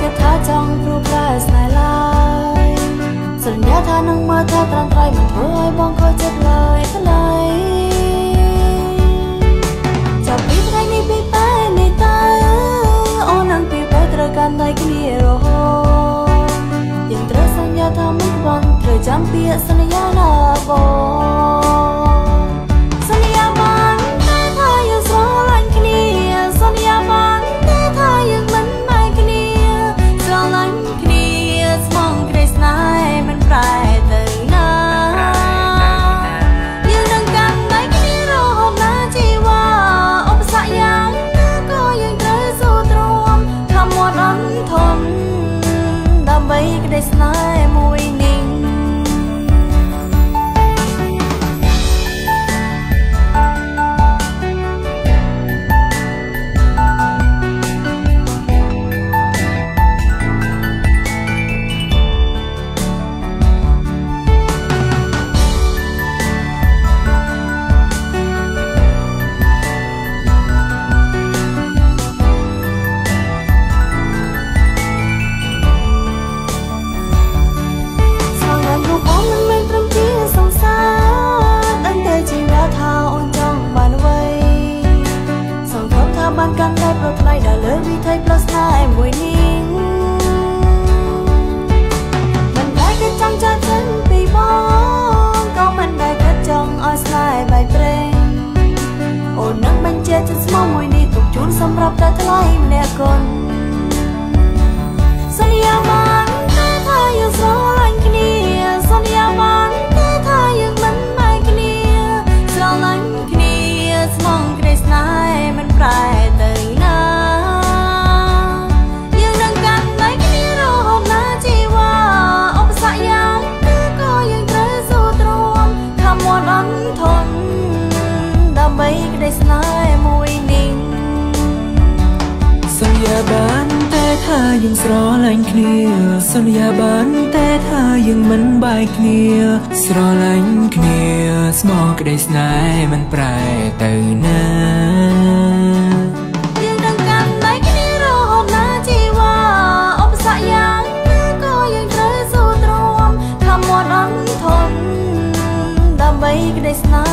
គេថាចង់ព្រួប្រែស្នេហ៍ឡើយសន្យាថានឹងមើលថាត្រាំត្រៃមិនធ្វើឲ្យបងខូចចិត្តឡើយចាប់ពីថ្ងៃនេះពីបែរនេះតើអូននឹងពីបែរត្រូវកាន់ដៃគ្នារហូតយើងត្រូវសន្យាថាមិនបន់ត្រូវចាំពាក្យសន្យាណាបងសន្យាបានតែថាយើងស្រឡាញ់គ្នាសន្យាបានតែថាយើងមិនបែកគ្នាស្រឡាញ់គ្នាស្មងក្ដីស្នេហ៍មិនប្រែទៅណាយើងនឹងកាន់ដៃគ្នារហូតណាជីវ៉ាឧបសគ្គយ៉ាងណាក៏យើងត្រូវស៊ូទ្រាំខំមាត់អន់ធន់ដើម្បីក្ដីស្នេហ៍មួយនេះបានកាន់តែប្រថ្លៃដល់លើវិថីផ្លូវស្នេហ៍មួយនេះមិនដែលគេចង់ចាត់ចិនពីបងក៏មិនដែលគេចង់ឲ្យស្នេហ៍បែកប្រេងអូននឹងបញ្ជាចិត្តស្មោះមួយនេះទុកជូនសម្រាប់តែថ្លៃម្នាក់កូនសន្យាបានតែថាយើងស្រឡាញ់គ្នាសន្យាបានតែថាយើងមិនបែកគ្នាស្រឡាញ់គ្នាស្មងក្ដីស្នេហ៍មិនប្រែទៅណាយើងនឹងកាន់ដៃគ្នារហូតណាជីវ៉ាឧបសគ្គយ៉ាងណាក៏យើងត្រូវស៊ូទ្រាំខំមាត់អន់ធន់ដើម្បីក្ដីស្នេហ៍មួយនេះសន្យាបានតែថាយើងស្រឡាញ់គ្នាសន្យាបានតែថាយើងមិនបែកគ្នាស្រឡាញ់គ្នាស្មោះក្ដីស្នេហ៍មិនប្រែទៅណាយើងនឹងកាន់ដៃគ្នារហូតណាជីវ៉ាឧបសគ្គយ៉ាងណាក៏យើងត្រូវស៊ូទ្រាំខំមាត់អន់ធន់ដើម្បីក្ដីស្នេ